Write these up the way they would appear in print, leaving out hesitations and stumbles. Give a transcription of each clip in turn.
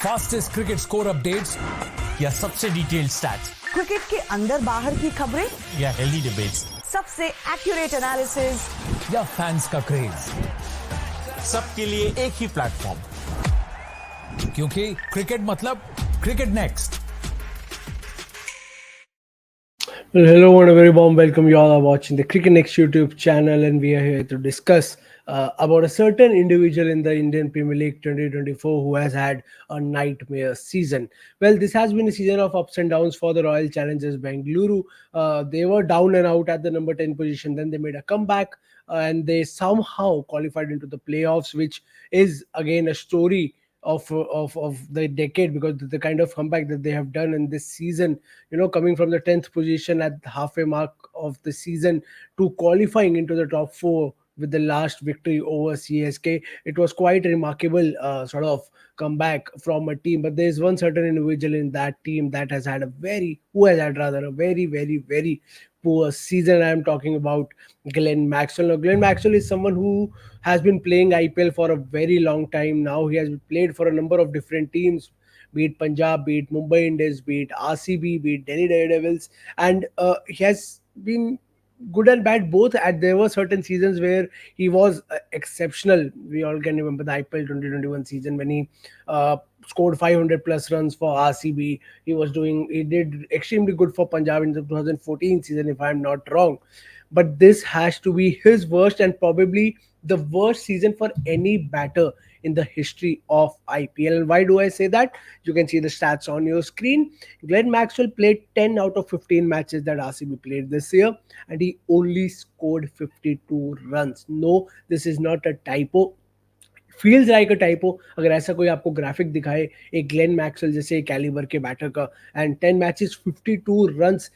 Fastest cricket score updates या सबसे detailed stats cricket के अंदर बाहर की खबरें या हेल्दी डिबेट्स, सबसे एक्यूरेट एनालिसिस या फैंस का क्रेज, सबके लिए एक ही प्लेटफॉर्म, क्योंकि क्रिकेट मतलब cricket next. Well, hello and a very warm welcome. You all are watching the Cricket Next YouTube channel, and we are here to discuss about a certain individual in the Indian Premier League 2024 who has had a nightmare season. Well, this has been a season of ups and downs for the Royal Challengers Bengaluru. They were down and out at the number 10 position. Then they made a comeback and they somehow qualified into the playoffs, which is again a story of the decade, because the kind of comeback that they have done in this season, coming from the 10th position at the halfway mark of the season to qualifying into the top four with the last victory over CSK. It was quite a remarkable sort of comeback from a team. But there is one certain individual in that team that has had a very, who has had rather a very, very, very poor season. I am talking about Glenn Maxwell. Now, Glenn Maxwell is someone who has been playing IPL for a very long time now. He has played for a number of different teams, be it Punjab, be it Mumbai Indians, be it RCB, be it Delhi Daredevils, and he has been good and bad both. At there were certain seasons where he was exceptional. We all can remember the IPL 2021 season when he scored 500 plus runs for RCB. He did extremely good for Punjab in the 2014 season, if I'm not wrong. But this has to be his worst and probably the worst season for any batter in the history of IPL. And why do I say that? You can see the stats on your screen. Glenn Maxwell played 10 out of 15 matches that RCB played this year, and he only scored 52 runs. No, this is not a typo. Feels like a typo. अगर ऐसा कोई आपको graphic दिखाए एक Glenn Maxwell जैसे calibre के batter का, and 10 matches 52 runs,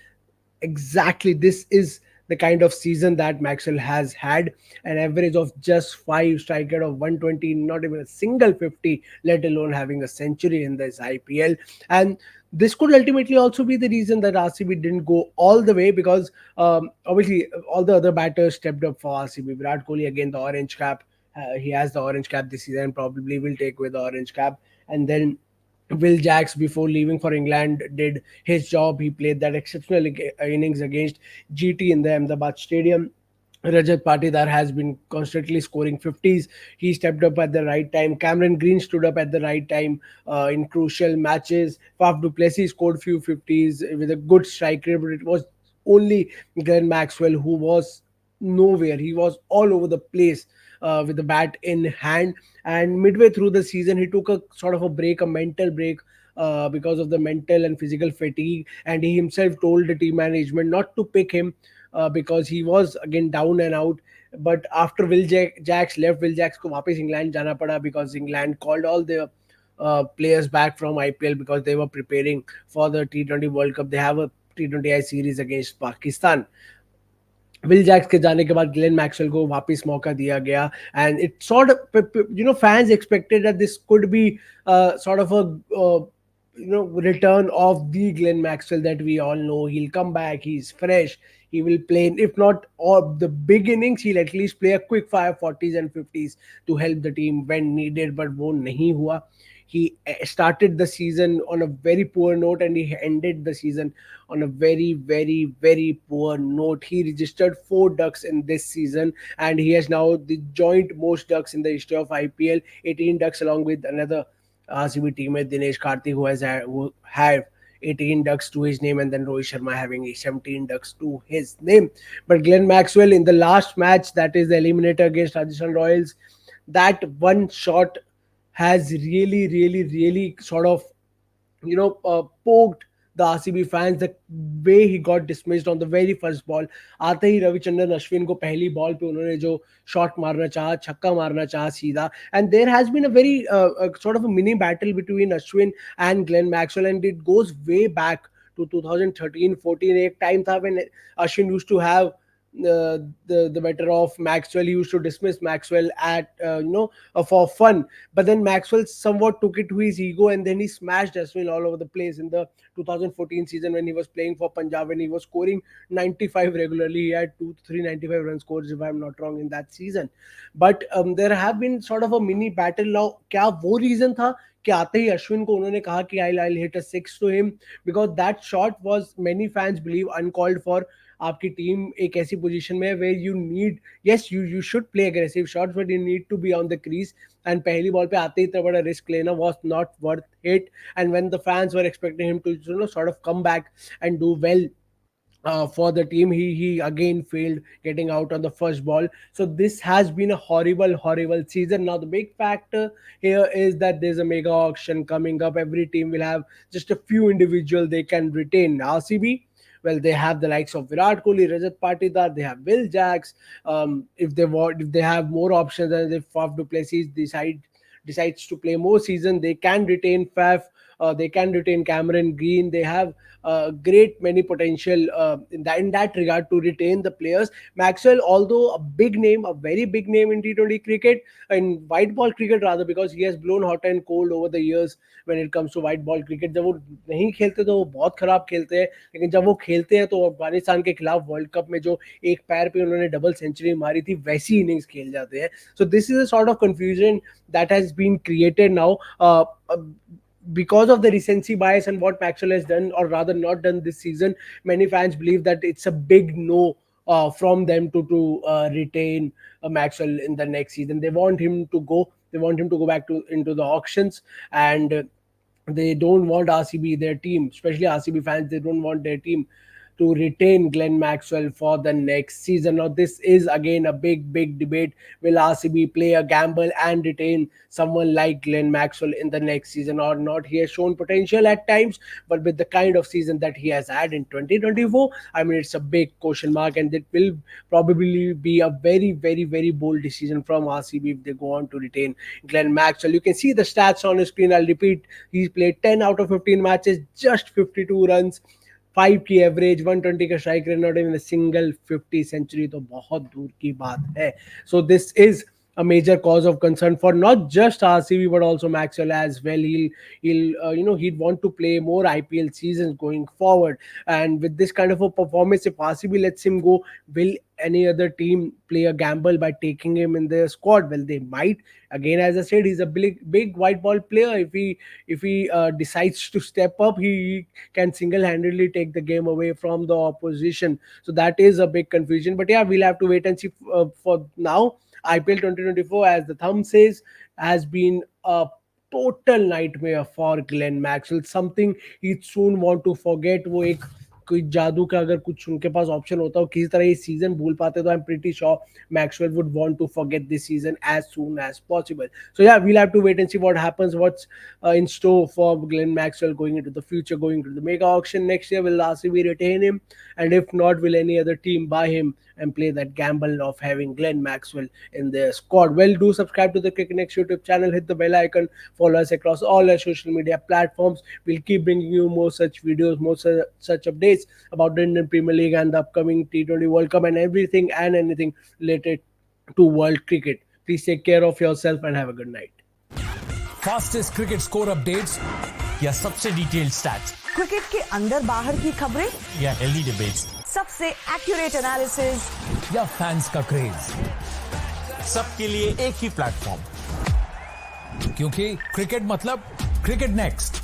exactly this is the kind of season that Maxwell has had. An average of just 5, strike rate of 120, not even a single 50, let alone having a century in this IPL. And this could ultimately also be the reason that RCB didn't go all the way, because obviously all the other batters stepped up for RCB. Virat Kohli, again, the orange cap. He has the orange cap this season and probably will take away the orange cap. And then Will Jacks, before leaving for England, did his job. He played that exceptional innings against GT in the Ahmedabad Stadium. Rajat Patidar has been constantly scoring 50s. He stepped up at the right time. Cameron Green stood up at the right time in crucial matches. Faf du Plessis scored few 50s with a good strike rate, but it was only Glenn Maxwell who was nowhere. He was all over the place with the bat in hand. And midway through the season, he took a sort of a break, a mental break, because of the mental and physical fatigue. And he himself told the team management not to pick him because he was again down and out. But after Jacks left, Will Jacks को वापस England जाना पड़ा, because England called all the players back from IPL because they were preparing for the T20 World Cup. They have a T20I series against Pakistan. Will Jacks के जाने के बाद Glenn Maxwell को वापस मौका दिया गया, and it sort fans expected that this could be sort of a return of the Glenn Maxwell that we all know. He'll come back, he's fresh, he will play, if not all the big innings, he'll at least play a quick fire 40s and 50s to help the team when needed. But वो नहीं हुआ. He started the season on a very poor note and he ended the season on a very, very, very poor note. He registered 4 ducks in this season, and he has now the joint most ducks in the history of IPL, 18 ducks, along with another RCB teammate Dinesh Karthik, who have 18 ducks to his name, and then Rohit Sharma having 17 ducks to his name. But Glenn Maxwell, in the last match, that is the eliminator against Rajasthan Royals, that one shot has really, really, really sort of, poked the RCB fans. The way he got dismissed on the very first ball, आते ही रविचंद्रन अश्विन को पहली ball पे उन्होंने जो shot मारना चाहा, छक्का मारना चाहा सीधा. And there has been a very sort of a mini battle between Ashwin and Glenn Maxwell, and it goes way back to 2013-14. एक time था when Ashwin used to have the better of Maxwell. He used to dismiss Maxwell at for fun, but then Maxwell somewhat took it to his ego, and then he smashed Ashwin all over the place in the 2014 season when he was playing for Punjab, and he was scoring 95 regularly. He had 395 run scores, if I'm not wrong, in that season. But there have been sort of a mini battle now. क्या वो reason था कि आते ही अश्विन को उन्होंने कहा कि I'll hit a six to him, because that shot was, many fans believe, uncalled for. आपकी टीम एक ऐसी पोजीशन में है where you need, yes, you should play aggressive shots, but you need to be on the crease. And पहली ball पे आते ही इतना बड़ा रिस्क लेना was not worth it. And when the fans were expecting him to sort of come back and do well for the team, he again failed, getting out on the first ball. So this has been a horrible season. Now the big factor here is that there's a mega auction coming up. Every team will have just a few individual they can retain. RCB, well, they have the likes of Virat Kohli, Rajat Patidar, they have Will Jacks. If they have more options, and if Faf du Plessis decides to play more season, they can retain Faf. They can retain Cameron Green. They have great many potential in that regard to retain the players. Maxwell, although a big name, a very big name in T20 cricket, in white ball cricket rather, because he has blown hot and cold over the years when it comes to white ball cricket. जब वो नहीं खेलते तो वो बहुत खराब खेलते हैं, लेकिन जब वो खेलते हैं तो अफगानिस्तान के खिलाफ वर्ल्ड कप में जो एक पैर पे उन्होंने डबल सेंचुरी मारी थी, वैसी इनिंग्स खेल जाते हैं. So this is a sort of confusion that has been created now. Because of the recency bias and what Maxwell has done, or rather not done this season, many fans believe that it's a big no from them to retain Maxwell in the next season. They want him to go. They want him to go back into the auctions, and they don't want RCB, their team, especially RCB fans, they don't want their team to retain Glenn Maxwell for the next season. Now, this is again a big debate. Will RCB play a gamble and retain someone like Glenn Maxwell in the next season or not? He has shown potential at times, but with the kind of season that he has had in 2024, I mean, it's a big question mark, and it will probably be a very bold decision from RCB if they go on to retain Glenn Maxwell. You can see the stats on the screen. I'll repeat. He's played 10 out of 15 matches, just 52 runs, 5 की average, 120 का strike rate, not even single 50 century, तो बहुत दूर की बात है. So this is a major cause of concern for not just RCB but also Maxwell as well. He'd want to play more IPL seasons going forward, and with this kind of a performance, if RCB lets him go, will any other team play a gamble by taking him in their squad? Well, they might. Again, as I said, he's a big white ball player. If he decides to step up, he can single-handedly take the game away from the opposition. So that is a big confusion. But yeah, we'll have to wait and see. For now, IPL 2024, as the thumb says, has been a total nightmare for Glenn Maxwell. Something he'd soon want to forget. वो एक कोई जादू का अगर कुछ उनके पास option होता हो, किसी तरह ये सीजन भूल पाते, तो I am pretty sure Maxwell would want to forget this season as soon as possible. So yeah, we'll have to wait and see what happens, what's in store for Glenn Maxwell going into the future, going into the mega auction next year. Will RCB retain him? And if not, will any other team buy him and play that gamble of having Glenn Maxwell in their squad? Well, do subscribe to the Cricket Next YouTube channel, hit the bell icon, follow us across all our social media platforms. We'll keep bringing you more such videos, more such updates about the Indian Premier League and the upcoming T20 World Cup and everything and anything related to world cricket. Please take care of yourself and have a good night. Fastest cricket score updates या सबसे detailed stats, cricket के अंदर बाहर की खबरें या healthy debates, सबसे accurate analysis या फैंस का क्रेज, सबके लिए एक ही प्लेटफॉर्म, क्योंकि क्रिकेट मतलब क्रिकेट नेक्स्ट.